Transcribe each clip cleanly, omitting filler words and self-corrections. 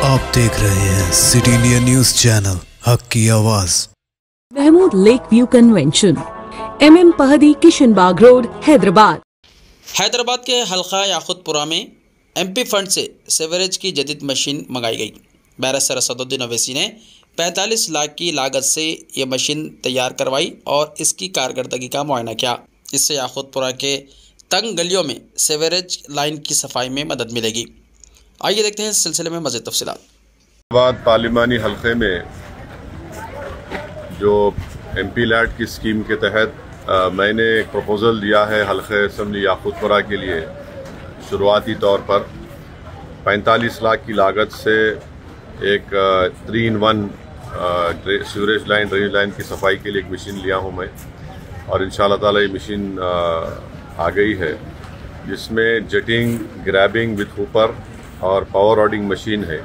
आप देख रहे हैं सिटी इंडिया न्यूज चैनल, हक की आवाज। Mahmood lake view convention, MM Pahadi, Kishan Bagh road, Hyderabad. Hyderabad के हल्का याकुतपुरा में MP फंड से सेवरेज की जदीद मशीन मंगाई गई। बैरिस्टर असदुद्दीन अवैसी ने 45 लाख की लागत से ये मशीन तैयार करवाई और इसकी कारकर्दगी का मुआयना किया। इससे याकुतपुरा के तंग गलियों में सेवरेज लाइन की सफाई में मदद मिलेगी। आइए देखते हैं इस सिलसिले में मज़ीद तफसीलात। हैदराबाद पार्लिमानी हल्के में जो MP लैट की स्कीम के तहत मैंने एक प्रपोज़ल दिया है हल्के असम्बली याकुतपुरा के लिए। शुरुआती तौर पर 45 लाख की लागत से एक 3-in-1 sewerage line, drainage line की सफाई के लिए एक मशीन लिया हूँ मैं, और इंशाअल्लाह ताला ये मशीन आ गई है, जिसमें जेटिंग, ग्रैबिंग विथ हुपर और पावर रोडिंग मशीन है।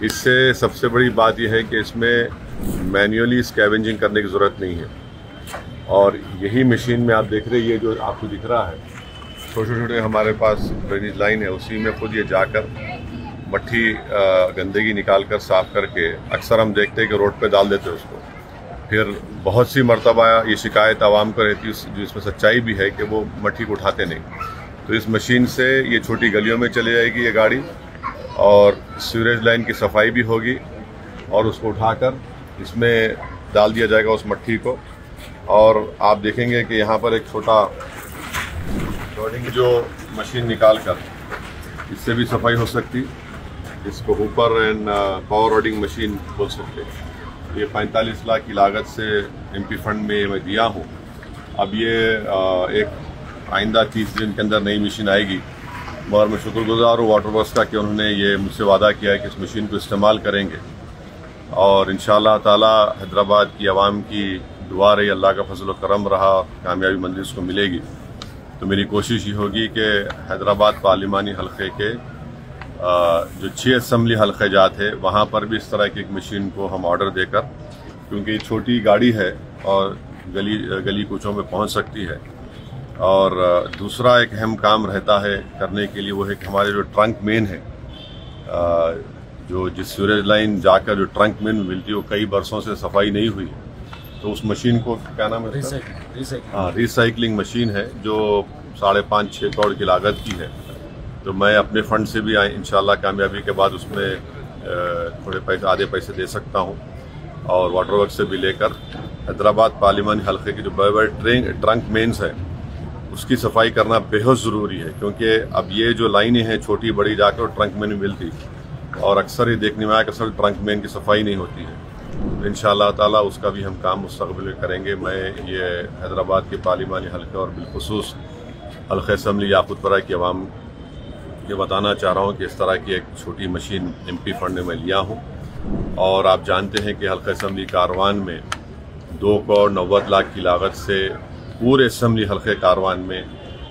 इससे सबसे बड़ी बात यह है कि इसमें मैन्युअली स्कैवेंजिंग करने की ज़रूरत नहीं है, और यही मशीन में आप देख रहे हैं, ये जो आपको दिख रहा है छोटे छोटे हमारे पास ड्रेनेज लाइन है, उसी में खुद ये जाकर मट्टी गंदगी निकाल कर साफ़ करके, अक्सर हम देखते हैं कि रोड पे डाल देते हैं उसको। फिर बहुत सी मरतबा ये शिकायत आवाम को रहती है, जो इसमें सच्चाई भी है, कि वो मट्टी को उठाते नहीं। तो इस मशीन से ये छोटी गलियों में चली जाएगी ये गाड़ी, और सीवरेज लाइन की सफाई भी होगी, और उसको उठाकर इसमें डाल दिया जाएगा उस मट्टी को। और आप देखेंगे कि यहाँ पर एक छोटा रोडिंग जो मशीन निकाल कर इससे भी सफाई हो सकती, इसको Hooper and power roading machine बोल सकते हैं। ये 45 लाख की लागत से MP फंड में मैं दिया हूँ। अब ये एक आइंदा 30 दिन के अंदर नई मशीन आएगी, मगर मैं शुक्रगुजार हूँ वाटर वर्क्स का कि उन्होंने ये मुझसे वादा किया है कि इस मशीन को इस्तेमाल करेंगे, और इंशाअल्लाह ताला हैदराबाद की आवाम की दुआ रही, अल्लाह का फजल व करम रहा, कामयाबी मंजिल उसको मिलेगी। तो मेरी कोशिश ये होगी कि हैदराबाद पार्लिमानी हल्के के जो 6 असम्बली हल्के जात है, वहाँ पर भी इस तरह की एक मशीन को हम ऑर्डर देकर, क्योंकि छोटी गाड़ी है और गली कूचों में पहुँच सकती है। और दूसरा एक अहम काम रहता है करने के लिए, वो है कि हमारे जो ट्रंक मेन है, जो जिस सीवरेज लाइन जाकर जो ट्रंक मेन मिलती है, वो कई बरसों से सफाई नहीं हुई, तो उस मशीन को क्या नाम है, रिसाइकलिंग मशीन है, जो 5.5-6 करोड़ की लागत की है। तो मैं अपने फंड से भी इंशाल्लाह कामयाबी के बाद उसमें थोड़े पैसे, आधे पैसे दे सकता हूँ, और वाटर वर्क से भी लेकर हैदराबाद पार्लिमानी हल्के के जो बड़े ट्रंक मेन्स है, उसकी सफाई करना बेहद ज़रूरी है, क्योंकि अब ये जो लाइनें हैं छोटी बड़ी जाकर ट्रंक मेन में मिलती, और अक्सर ये देखने में आया कि अक्सर ट्रंक मेन की सफाई नहीं होती है। तो इंशाअल्लाह ताला उसका भी हम काम मुस्तक़बिल में करेंगे। मैं ये हैदराबाद के पार्लिमानी हल्के और बिलखुसूस हल्के असम्बली याकुतपुरा की आवाम ये बताना चाह रहा हूँ कि इस तरह की एक छोटी मशीन MP फंड में लिया हूँ। और आप जानते हैं कि हल्के असम्बली कारवान में 2 करोड़ 90 लाख की लागत से पूरे असम्बली हल्के कारवान में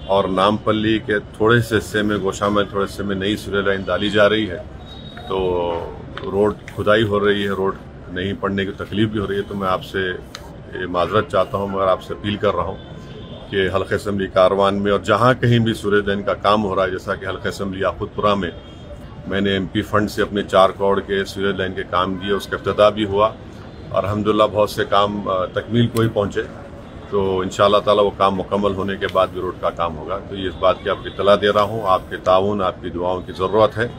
और नामपल्ली के थोड़े से हिस्से में, गोशा में थोड़े हिस्से में नई सीवरेज लाइन डाली जा रही है। तो रोड खुदाई हो रही है, रोड नहीं पड़ने की तकलीफ भी हो रही है। तो मैं आपसे माजरत चाहता हूँ, मगर आपसे अपील कर रहा हूँ कि हल्के असम्बली कारवान में और जहाँ कहीं भी सीवरेज लाइन का काम हो रहा है, जैसा कि हल्के असम्बली याकुतपुरा में मैंने MP फंड से अपने 4 करोड़ के सीवरेज लाइन के काम दिए, उसका इफ्तिताह भी हुआ, और अल्हम्दुलिल्लाह बहुत से काम तकमील को ही पहुँचे। तो इंशाअल्लाह ताला वो काम मुकम्मल होने के बाद भी रोड का काम होगा। तो ये इस बात की आपको इत्तला दे रहा हूँ, आपके ताउन, आपकी दुआओं की ज़रूरत है,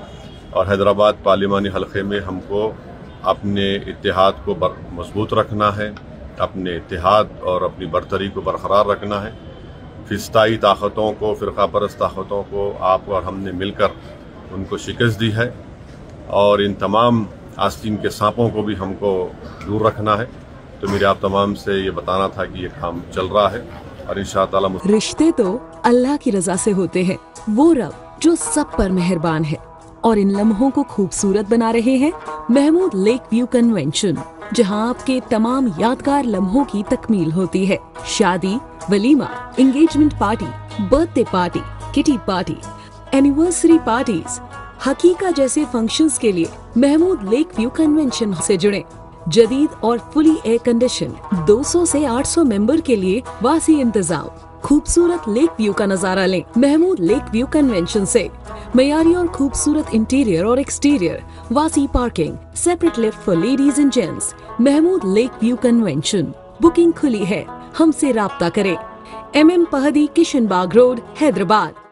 और हैदराबाद पार्लिमानी हल्के में हमको अपने इत्तेहाद को मजबूत रखना है, अपने इत्तेहाद और अपनी बरतरी को बरकरार रखना है। फिस्ताई ताकतों को, फ़िरका परस्त ताकतों को आप और हमने मिलकर उनको शिकस्त दी है, और इन तमाम आस्तीन के सांपों को भी हमको दूर रखना है। तो मेरे आप तमाम से ये बताना था कि ये काम चल रहा है, और इंशाअल्लाह रिश्ते तो अल्लाह की रजा से होते हैं, वो रब जो सब पर मेहरबान है, और इन लम्हों को खूबसूरत बना रहे हैं महमूद लेक व्यू कन्वेंशन, जहां आपके तमाम यादगार लम्हों की तकमील होती है। शादी, वलीमा, engagement party, birthday party, kitty party, anniversary parties, हकीका जैसे फंक्शंस के लिए महमूद लेक व्यू कन्वेंशन से जुड़े। जदीद और फुली एयर कंडीशन 200 से 800 मेंबर के लिए वासी इंतजाम, खूबसूरत लेक व्यू का नजारा लें महमूद लेक व्यू कन्वेंशन से। मयारी और खूबसूरत इंटीरियर और एक्सटीरियर, वासी parking, separate lift for ladies and gents. Mahmood lake view convention. Booking खुली है, हमसे राब्ता करें। MM Pahadi, Kishan Bagh road, Hyderabad.